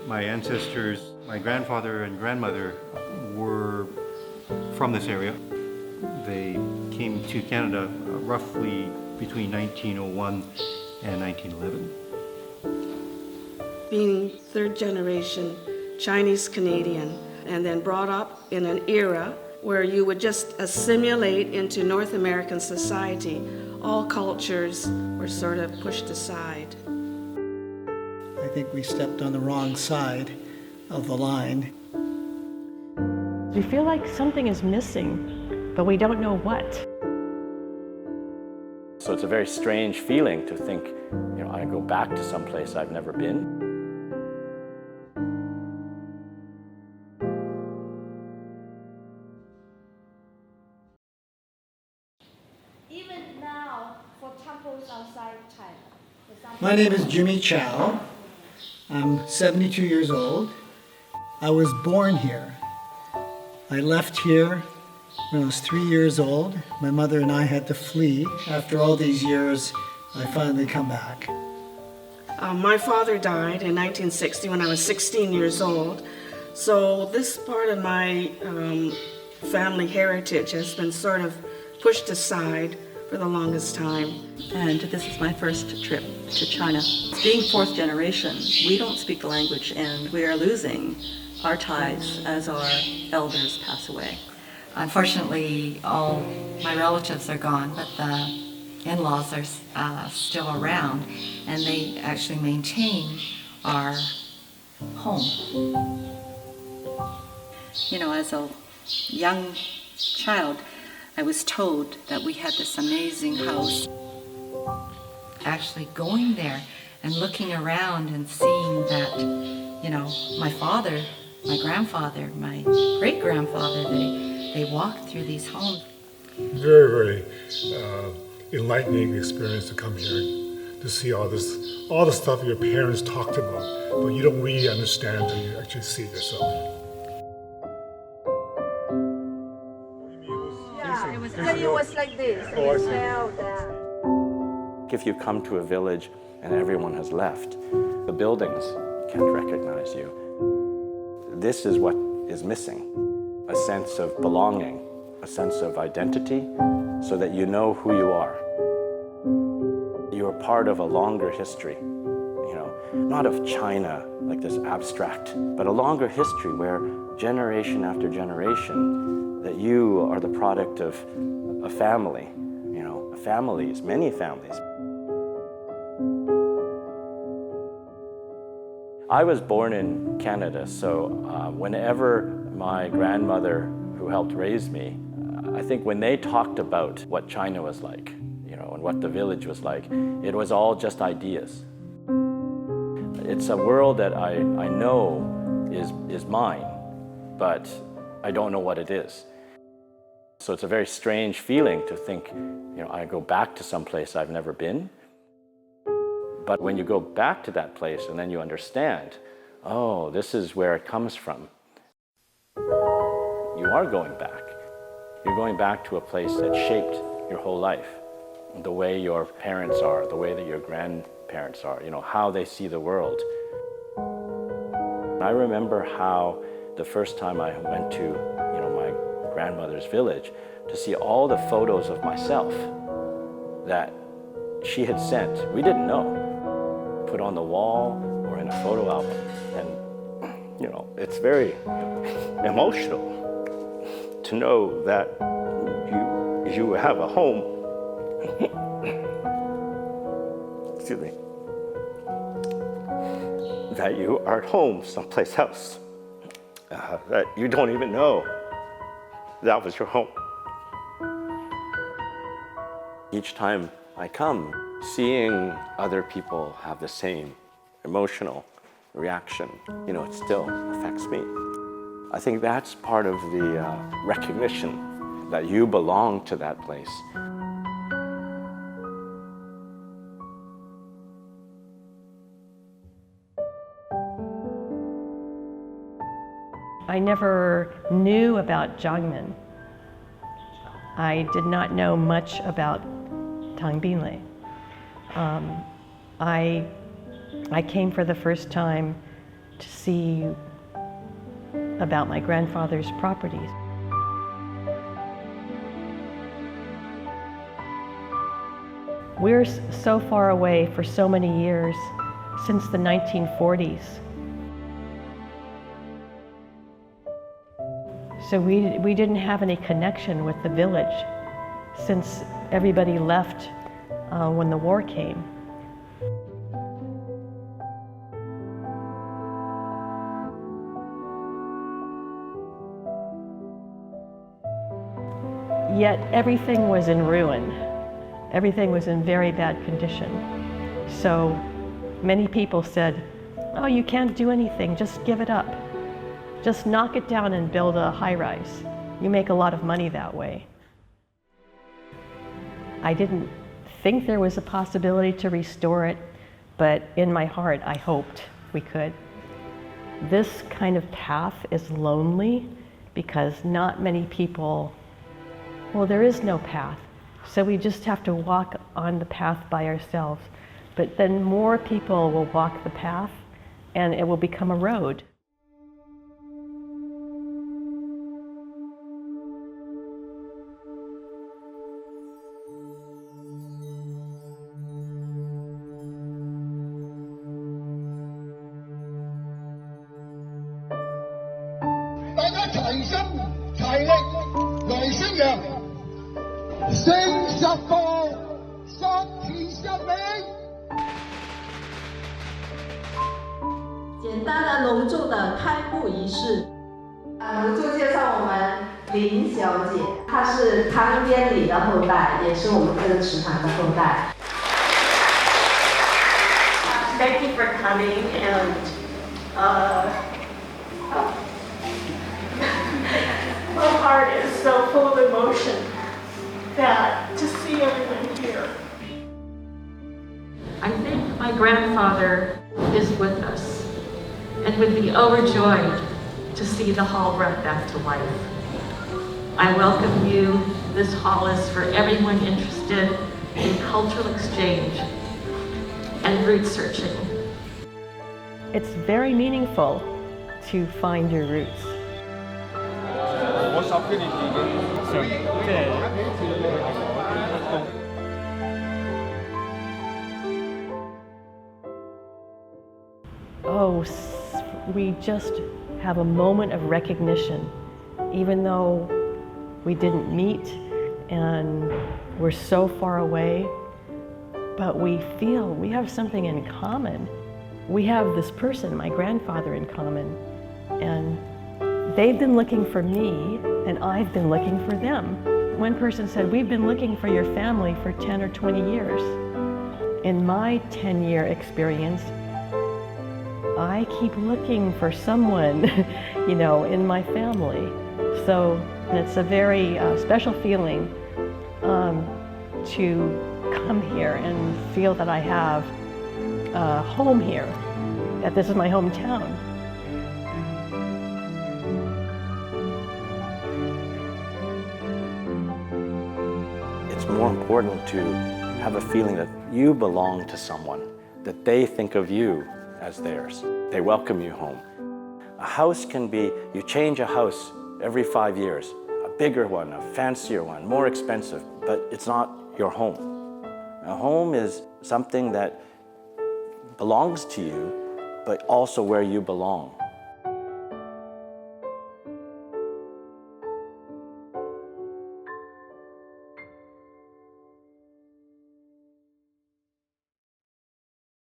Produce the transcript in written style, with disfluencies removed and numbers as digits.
My ancestors, my grandfather and grandmother were from this area. They came to Canada roughly between 1901 and 1911. Being third generation Chinese Canadian and then brought up in an era where you would just assimilate into North American society, all cultures were sort of pushed aside. I think we stepped on the wrong side of the line. We feel like something is missing, but we don't know what. So it's a very strange feeling to think, I go back to some place I've never been. Even now, for temples outside China. My name is Jimmy Chow. I'm 72 years old. I was born here. I left here when I was 3 years old. My mother and I had to flee. After all these years, I finally come back. My father died in 1960 when I was 16 years old. So this part of my family heritage has been sort of pushed aside for the longest time. And this is my first trip to China. Being fourth generation, we don't speak the language and we are losing our ties as our elders pass away. Unfortunately, all my relatives are gone, but the in-laws are still around, and they actually maintain our home. As a young child, I was told that we had this amazing house. Actually going there and looking around and seeing that, my father, my grandfather, my great-grandfather, they walked through these homes. Very, very enlightening experience to come here, to see all the stuff your parents talked about, but you don't really understand until you actually see it yourself. It was like this. Oh, I see. Smell that. If you come to a village and everyone has left, the buildings can't recognize you. This is what is missing, a sense of belonging, a sense of identity, so that you know who you are. You are part of a longer history, not of China, like this abstract, but a longer history where generation after generation, that you are the product of a family, families, many families. I was born in Canada, so whenever my grandmother, who helped raise me, I think when they talked about what China was like, and what the village was like, it was all just ideas. It's a world that I know is mine, but I don't know what it is. So it's a very strange feeling to think, I go back to some place I've never been. But when you go back to that place and then you understand, oh, this is where it comes from, you are going back. You're going back to a place that shaped your whole life. The way your parents are, the way that your grandparents are, how they see the world. I remember how the first time I went to, my grandmother's village, to see all the photos of myself that she had sent. We didn't know. Put on the wall or in a photo album. And, it's very emotional to know that you have a home. Excuse me. That you are at home someplace else. That you don't even know that was your home. Each time I come, seeing other people have the same emotional reaction, it still affects me. I think that's part of the recognition that you belong to that place. I never knew about Jiangmen. I did not know much about Tangbinlei. I came for the first time to see about my grandfather's properties. We're so far away for so many years, since the 1940s. So we didn't have any connection with the village since everybody left when the war came. Yet everything was in ruin. Everything was in very bad condition. So many people said, "Oh, you can't do anything, just give it up. Just knock it down and build a high-rise. You make a lot of money that way." I didn't think there was a possibility to restore it, but in my heart, I hoped we could. This kind of path is lonely because not many people, well, there is no path. So we just have to walk on the path by ourselves. But then more people will walk the path and it will become a road.简单的隆重的开幕仪式。隆重介绍我们林小姐，她是汤边里的后代，也是我们这个池塘的后代。Thank you for coming and my heart is so full of emotion that to see everyone here. I think my grandfather is with us and would be overjoyed to see the hall brought back to life. I welcome you. This hall is for everyone interested in cultural exchange and root searching. It's very meaningful to find your roots. Oh, we just have a moment of recognition, even though we didn't meet and we're so far away, but we feel we have something in common. We have this person, my grandfather, in common, and they've been looking for me and I've been looking for them. One person said, "We've been looking for your family for 10 or 20 years. In my 10-year experience, I keep looking for someone, in my family." So it's a very special feeling to come here and feel that I have a home here, that this is my hometown. It's more important to have a feeling that you belong to someone, that they think of you as theirs. They welcome you home. A house can be, you change a house every 5 years, a bigger one, a fancier one, more expensive, but it's not your home. A home is something that belongs to you, but also where you belong.